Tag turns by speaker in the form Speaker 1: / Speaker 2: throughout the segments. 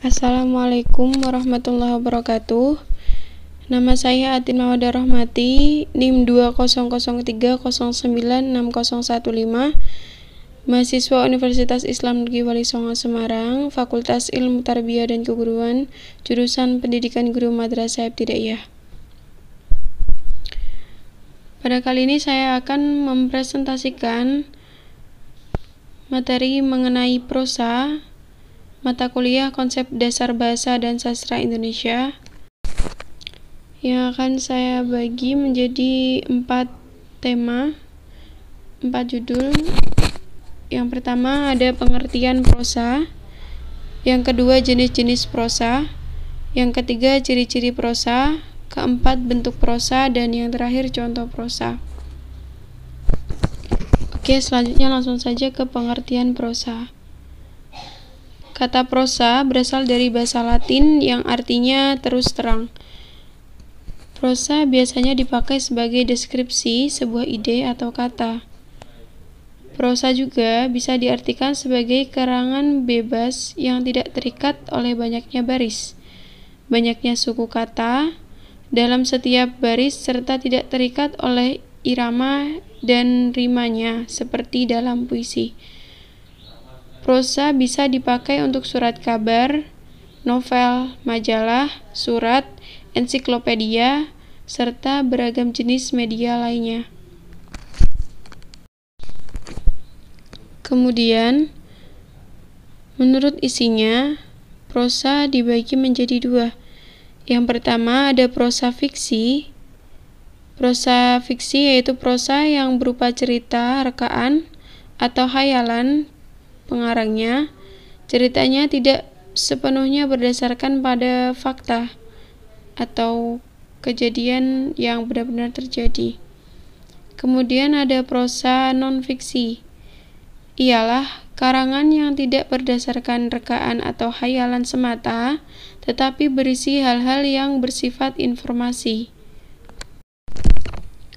Speaker 1: Assalamualaikum warahmatullahi wabarakatuh. Nama saya Atin Mawadah Rahmati, NIM 20030960115, mahasiswa Universitas Islam Negeri Wali Songo Semarang, Fakultas Ilmu Tarbiyah dan Keguruan, jurusan Pendidikan Guru Madrasah Ibtidaiyah. Pada kali ini saya akan mempresentasikan materi mengenai prosa, mata kuliah konsep dasar bahasa dan sastra Indonesia, yang akan saya bagi menjadi 4 tema, 4 judul. Yang pertama ada pengertian prosa, yang kedua jenis-jenis prosa, yang ketiga ciri-ciri prosa, keempat bentuk prosa, dan yang terakhir contoh prosa. Oke, selanjutnya langsung saja ke pengertian prosa. Kata prosa berasal dari bahasa Latin yang artinya terus terang. Prosa biasanya dipakai sebagai deskripsi sebuah ide atau kata. Prosa juga bisa diartikan sebagai karangan bebas yang tidak terikat oleh banyaknya baris, banyaknya suku kata dalam setiap baris, serta tidak terikat oleh irama dan rimanya seperti dalam puisi. Prosa bisa dipakai untuk surat kabar, novel, majalah, surat, ensiklopedia, serta beragam jenis media lainnya. Kemudian, menurut isinya, prosa dibagi menjadi 2. Yang pertama ada prosa fiksi. Prosa fiksi yaitu prosa yang berupa cerita, rekaan, atau hayalan pengarangnya. Ceritanya tidak sepenuhnya berdasarkan pada fakta atau kejadian yang benar-benar terjadi. Kemudian ada prosa non-fiksi. Ialah karangan yang tidak berdasarkan rekaan atau hayalan semata, tetapi berisi hal-hal yang bersifat informasi.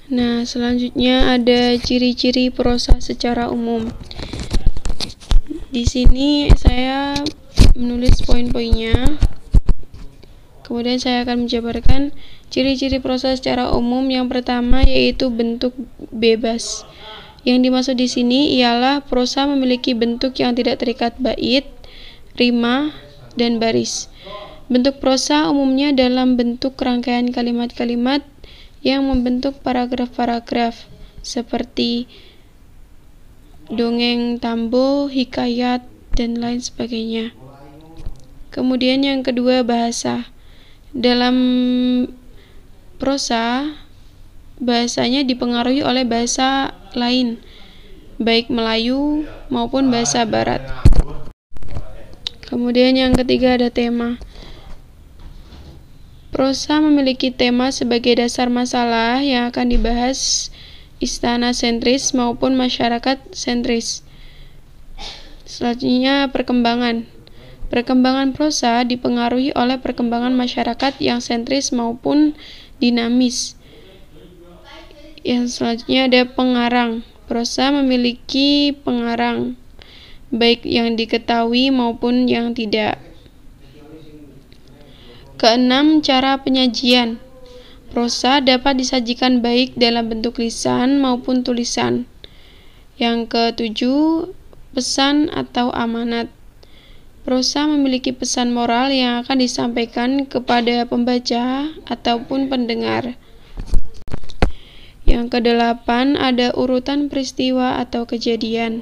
Speaker 1: Nah, selanjutnya ada ciri-ciri prosa secara umum. Di sini saya menulis poin-poinnya. Kemudian saya akan menjabarkan ciri-ciri prosa secara umum. Yang pertama yaitu bentuk bebas. Yang dimaksud di sini ialah prosa memiliki bentuk yang tidak terikat bait, rima, dan baris. Bentuk prosa umumnya dalam bentuk rangkaian kalimat-kalimat yang membentuk paragraf-paragraf seperti dongeng tambo, hikayat, dan lain sebagainya. Kemudian yang kedua bahasa. Dalam prosa, bahasanya dipengaruhi oleh bahasa lain, baik Melayu maupun bahasa Barat. Kemudian yang ketiga ada tema. Prosa memiliki tema sebagai dasar masalah yang akan dibahas, istana sentris maupun masyarakat sentris. Selanjutnya perkembangan. Perkembangan prosa dipengaruhi oleh perkembangan masyarakat yang sentris maupun dinamis. Yang selanjutnya ada pengarang. Prosa memiliki pengarang, baik yang diketahui maupun yang tidak. Keenam, cara penyajian. Prosa dapat disajikan baik dalam bentuk lisan maupun tulisan. Yang ketujuh, pesan atau amanat. Prosa memiliki pesan moral yang akan disampaikan kepada pembaca ataupun pendengar. Yang kedelapan ada urutan peristiwa atau kejadian.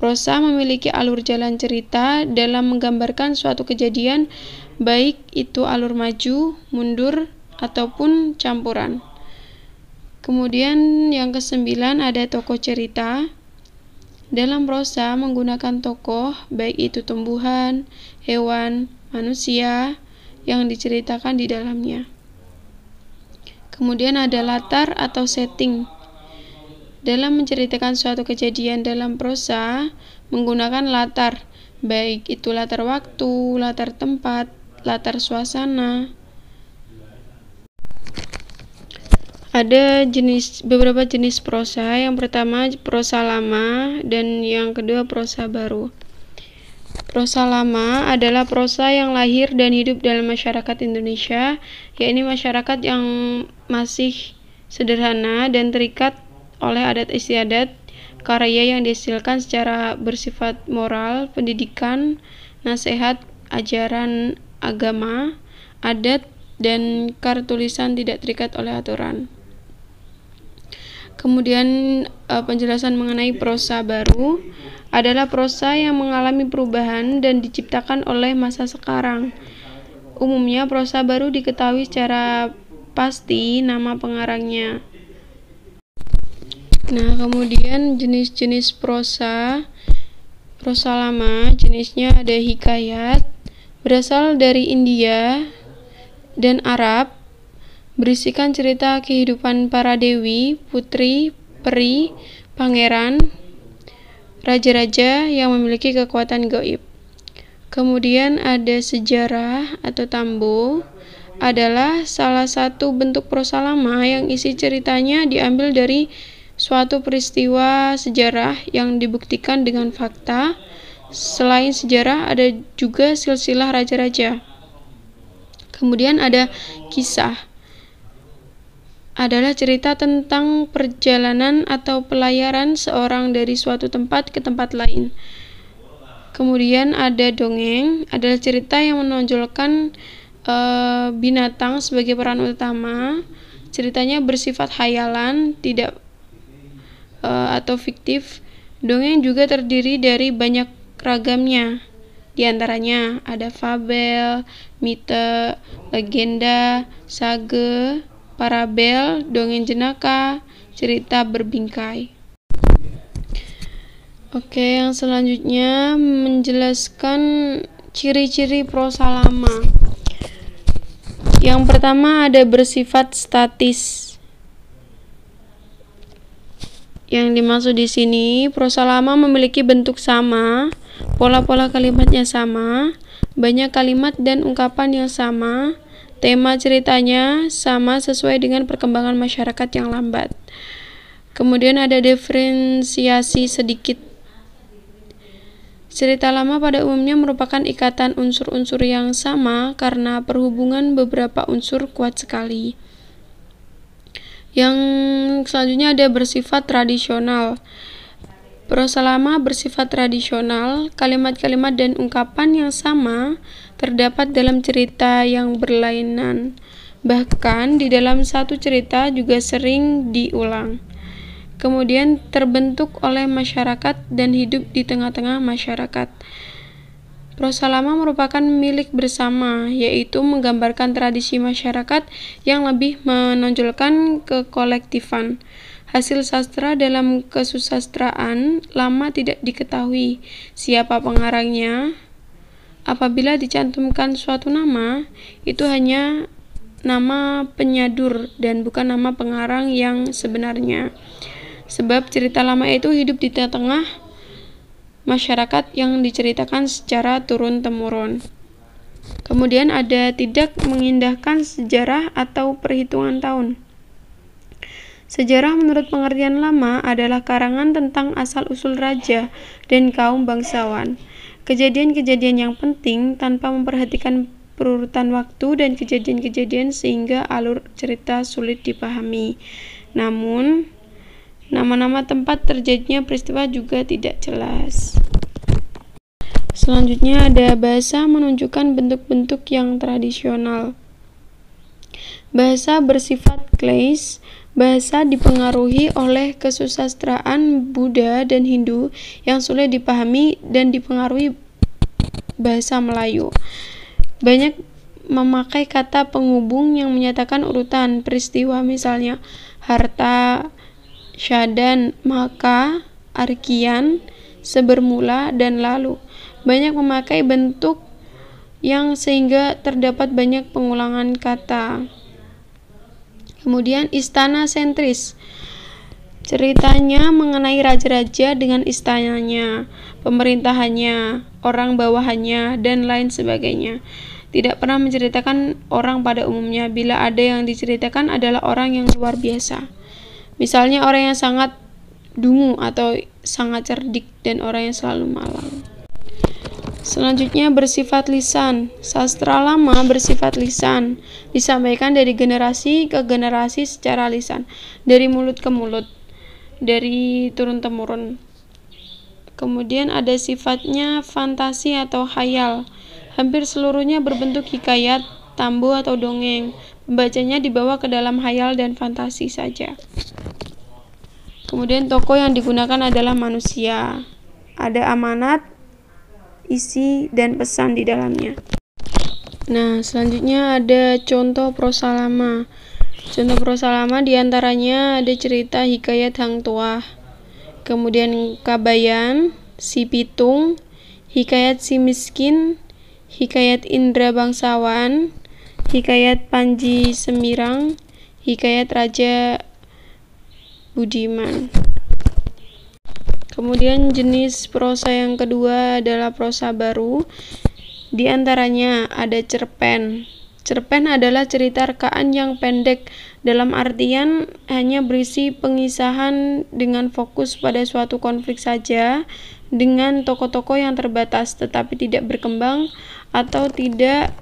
Speaker 1: Prosa memiliki alur jalan cerita dalam menggambarkan suatu kejadian, baik itu alur maju, mundur, ataupun campuran. Kemudian yang kesembilan ada tokoh cerita. Dalam prosa menggunakan tokoh, baik itu tumbuhan, hewan, manusia, yang diceritakan di dalamnya. Kemudian ada latar atau setting. Dalam menceritakan suatu kejadian dalam prosa, menggunakan latar, baik itu latar waktu, latar tempat, latar suasana. Ada beberapa jenis prosa. Yang pertama prosa lama dan yang kedua prosa baru. Prosa lama adalah prosa yang lahir dan hidup dalam masyarakat Indonesia, yakni masyarakat yang masih sederhana dan terikat oleh adat istiadat, karya yang dihasilkan secara bersifat moral, pendidikan, nasihat, ajaran agama, adat, dan kartulisan tidak terikat oleh aturan. Kemudian penjelasan mengenai prosa baru adalah prosa yang mengalami perubahan dan diciptakan oleh masa sekarang. Umumnya prosa baru diketahui secara pasti nama pengarangnya. Nah, kemudian jenis-jenis prosa lama, jenisnya ada hikayat, berasal dari India dan Arab, berisikan cerita kehidupan para dewi, putri, peri, pangeran, raja-raja yang memiliki kekuatan gaib. Kemudian ada sejarah atau tambo, adalah salah satu bentuk prosa lama yang isi ceritanya diambil dari suatu peristiwa sejarah yang dibuktikan dengan fakta. Selain sejarah, ada juga silsilah raja-raja. Kemudian ada kisah, adalah cerita tentang perjalanan atau pelayaran seorang dari suatu tempat ke tempat lain. Kemudian ada dongeng, adalah cerita yang menonjolkan binatang sebagai peran utama. Ceritanya bersifat khayalan, tidak atau fiktif. Dongeng juga terdiri dari banyak ragamnya. Di antaranya ada fabel, mite, legenda, sage, parabel, dongeng jenaka, cerita berbingkai. Oke, yang selanjutnya menjelaskan ciri-ciri prosa lama. Yang pertama ada bersifat statis. Yang dimaksud di sini, prosa lama memiliki bentuk sama, pola-pola kalimatnya sama, banyak kalimat dan ungkapan yang sama. Tema ceritanya sama sesuai dengan perkembangan masyarakat yang lambat. Kemudian ada diferensiasi sedikit. Cerita lama pada umumnya merupakan ikatan unsur-unsur yang sama karena perhubungan beberapa unsur kuat sekali. Yang selanjutnya ada bersifat tradisional. Prosa lama bersifat tradisional, kalimat-kalimat dan ungkapan yang sama terdapat dalam cerita yang berlainan. Bahkan di dalam satu cerita juga sering diulang. Kemudian terbentuk oleh masyarakat dan hidup di tengah-tengah masyarakat. Prosa lama merupakan milik bersama, yaitu menggambarkan tradisi masyarakat yang lebih menonjolkan kekolektifan. Hasil sastra dalam kesusastraan lama tidak diketahui siapa pengarangnya. Apabila dicantumkan suatu nama, itu hanya nama penyadur dan bukan nama pengarang yang sebenarnya. Sebab cerita lama itu hidup di tengah masyarakat yang diceritakan secara turun-temurun. Kemudian ada tidak mengindahkan sejarah atau perhitungan tahun. Sejarah menurut pengertian lama adalah karangan tentang asal-usul raja dan kaum bangsawan, kejadian-kejadian yang penting tanpa memperhatikan perurutan waktu dan kejadian-kejadian sehingga alur cerita sulit dipahami. Namun, nama-nama tempat terjadinya peristiwa juga tidak jelas. Selanjutnya ada bahasa menunjukkan bentuk-bentuk yang tradisional. Bahasa bersifat klais. Bahasa dipengaruhi oleh kesusastraan Buddha dan Hindu yang sulit dipahami dan dipengaruhi bahasa Melayu. Banyak memakai kata penghubung yang menyatakan urutan peristiwa, misalnya harta, syadan, maka, arkian, sebermula, dan lalu. Banyak memakai bentuk yang sehingga terdapat banyak pengulangan kata. Kemudian istana sentris. Ceritanya mengenai raja-raja dengan istananya, pemerintahannya, orang bawahannya, dan lain sebagainya. Tidak pernah menceritakan orang pada umumnya. Bila ada yang diceritakan adalah orang yang luar biasa. Misalnya orang yang sangat dungu atau sangat cerdik dan orang yang selalu malang. Selanjutnya bersifat lisan. Sastra lama bersifat lisan, disampaikan dari generasi ke generasi secara lisan, dari mulut ke mulut, dari turun-temurun. Kemudian ada sifatnya fantasi atau khayal. Hampir seluruhnya berbentuk hikayat, tambu atau dongeng. Pembacanya dibawa ke dalam khayal dan fantasi saja. Kemudian tokoh yang digunakan adalah manusia. Ada amanat, isi, dan pesan di dalamnya. Nah, selanjutnya ada contoh prosa lama. Contoh prosa lama diantaranya ada cerita hikayat Hang Tuah, kemudian Kabayan, Si Pitung, hikayat Si Miskin, hikayat Indra Bangsawan, hikayat Panji Semirang, hikayat Raja Budiman. Kemudian jenis prosa yang kedua adalah prosa baru. Di antaranya ada cerpen. Cerpen adalah cerita rekaan yang pendek, dalam artian hanya berisi pengisahan dengan fokus pada suatu konflik saja, dengan tokoh-tokoh yang terbatas tetapi tidak berkembang atau tidak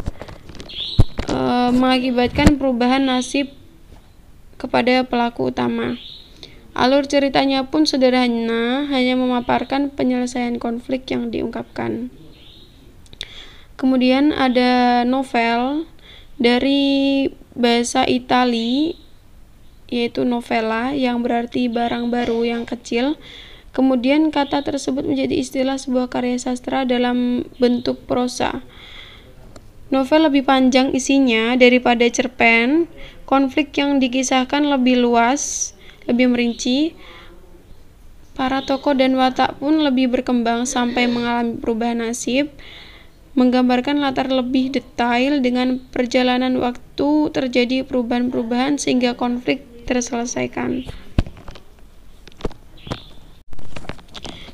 Speaker 1: mengakibatkan perubahan nasib kepada pelaku utama. Alur ceritanya pun sederhana, hanya memaparkan penyelesaian konflik yang diungkapkan. Kemudian ada novel, dari bahasa Itali, yaitu novella, yang berarti barang baru yang kecil. Kemudian kata tersebut menjadi istilah sebuah karya sastra dalam bentuk prosa. Novel lebih panjang isinya daripada cerpen, konflik yang dikisahkan lebih luas, lebih merinci, para tokoh dan watak pun lebih berkembang sampai mengalami perubahan nasib, menggambarkan latar lebih detail dengan perjalanan waktu terjadi perubahan-perubahan sehingga konflik terselesaikan.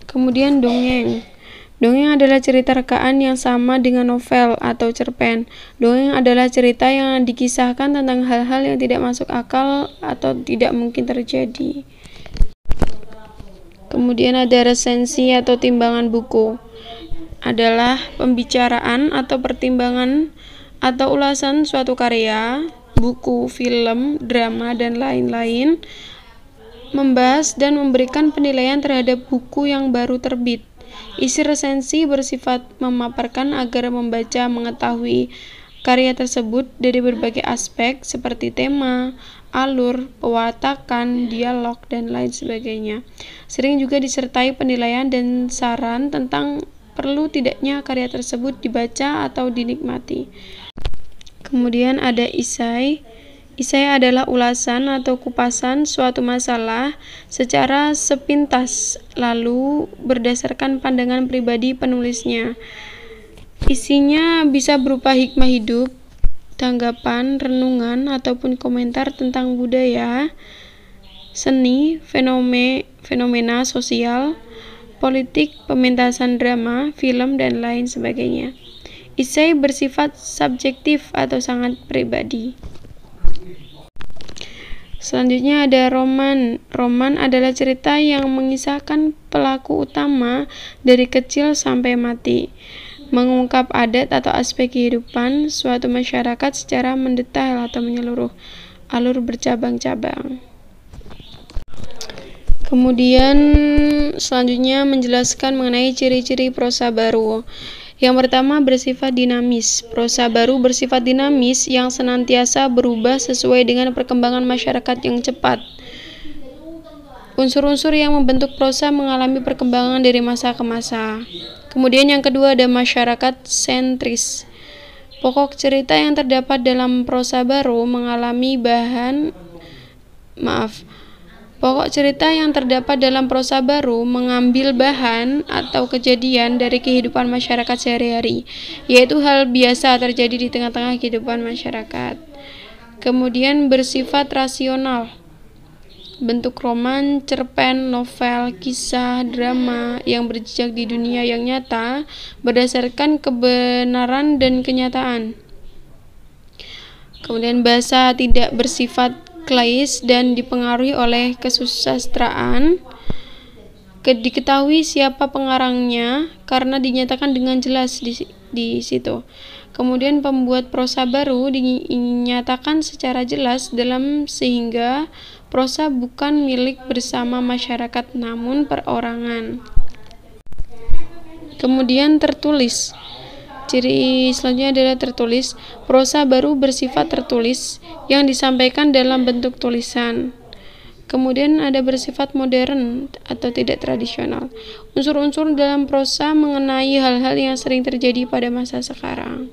Speaker 1: Kemudian dongeng. Dongeng adalah cerita rekaan yang sama dengan novel atau cerpen. Dongeng adalah cerita yang dikisahkan tentang hal-hal yang tidak masuk akal atau tidak mungkin terjadi. Kemudian ada resensi atau timbangan buku. Adalah pembicaraan atau pertimbangan atau ulasan suatu karya, buku, film, drama, dan lain-lain, membahas dan memberikan penilaian terhadap buku yang baru terbit. Isi resensi bersifat memaparkan agar membaca mengetahui karya tersebut dari berbagai aspek seperti tema, alur, pewatakan, dialog, dan lain sebagainya. Sering juga disertai penilaian dan saran tentang perlu tidaknya karya tersebut dibaca atau dinikmati. Kemudian ada isai. Isai adalah ulasan atau kupasan suatu masalah secara sepintas, lalu berdasarkan pandangan pribadi penulisnya. Isinya bisa berupa hikmah hidup, tanggapan, renungan, ataupun komentar tentang budaya, seni, fenomena sosial, politik, pementasan drama, film, dan lain sebagainya. Isai bersifat subjektif atau sangat pribadi. Selanjutnya ada roman. Roman adalah cerita yang mengisahkan pelaku utama dari kecil sampai mati, mengungkap adat atau aspek kehidupan suatu masyarakat secara mendetail atau menyeluruh, alur bercabang-cabang. Kemudian selanjutnya menjelaskan mengenai ciri-ciri prosa baru. Yang pertama, bersifat dinamis. Prosa baru bersifat dinamis yang senantiasa berubah sesuai dengan perkembangan masyarakat yang cepat. Unsur-unsur yang membentuk prosa mengalami perkembangan dari masa ke masa. Kemudian yang kedua ada masyarakat sentris. Pokok cerita yang terdapat dalam prosa baru Pokok cerita yang terdapat dalam prosa baru mengambil bahan atau kejadian dari kehidupan masyarakat sehari-hari, yaitu hal biasa terjadi di tengah-tengah kehidupan masyarakat. Kemudian bersifat rasional. Bentuk roman, cerpen, novel, kisah, drama yang berjejak di dunia yang nyata berdasarkan kebenaran dan kenyataan. Kemudian bahasa tidak bersifat klise dan dipengaruhi oleh kesusastraan. diketahui siapa pengarangnya karena dinyatakan dengan jelas di situ. Kemudian pembuat prosa baru dinyatakan secara jelas sehingga prosa bukan milik bersama masyarakat namun perorangan. Kemudian tertulis. Ciri selanjutnya adalah tertulis. Prosa baru bersifat tertulis yang disampaikan dalam bentuk tulisan. Kemudian ada bersifat modern atau tidak tradisional. Unsur-unsur dalam prosa mengenai hal-hal yang sering terjadi pada masa sekarang.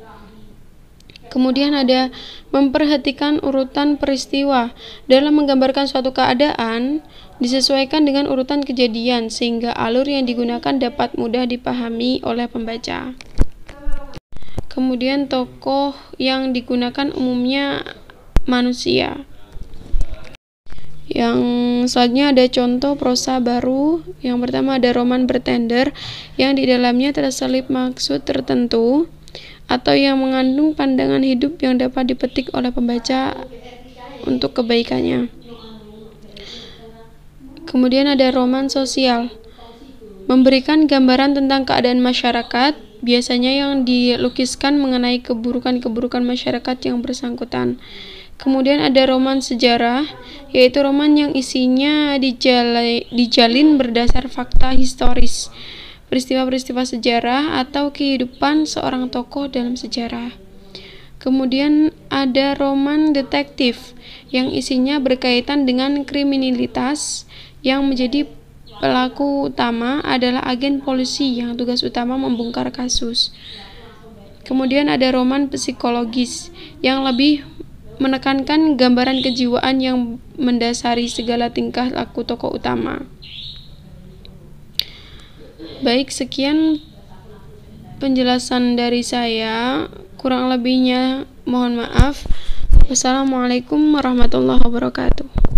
Speaker 1: Kemudian ada memperhatikan urutan peristiwa. Dalam menggambarkan suatu keadaan, disesuaikan dengan urutan kejadian sehingga alur yang digunakan dapat mudah dipahami oleh pembaca. Kemudian tokoh yang digunakan umumnya manusia. Yang selanjutnya ada contoh prosa baru. Yang pertama ada roman bertender yang di dalamnya terselip maksud tertentu atau yang mengandung pandangan hidup yang dapat dipetik oleh pembaca untuk kebaikannya. Kemudian ada roman sosial, memberikan gambaran tentang keadaan masyarakat, biasanya yang dilukiskan mengenai keburukan-keburukan masyarakat yang bersangkutan. Kemudian ada roman sejarah, yaitu roman yang isinya dijalin berdasar fakta historis, peristiwa-peristiwa sejarah atau kehidupan seorang tokoh dalam sejarah. Kemudian ada roman detektif yang isinya berkaitan dengan kriminalitas yang menjadi pelaku utama adalah agen polisi yang tugas utama membongkar kasus. Kemudian ada roman psikologis yang lebih menekankan gambaran kejiwaan yang mendasari segala tingkah laku tokoh utama. Baik, sekian penjelasan dari saya. Kurang lebihnya mohon maaf. Wassalamualaikum warahmatullahi wabarakatuh.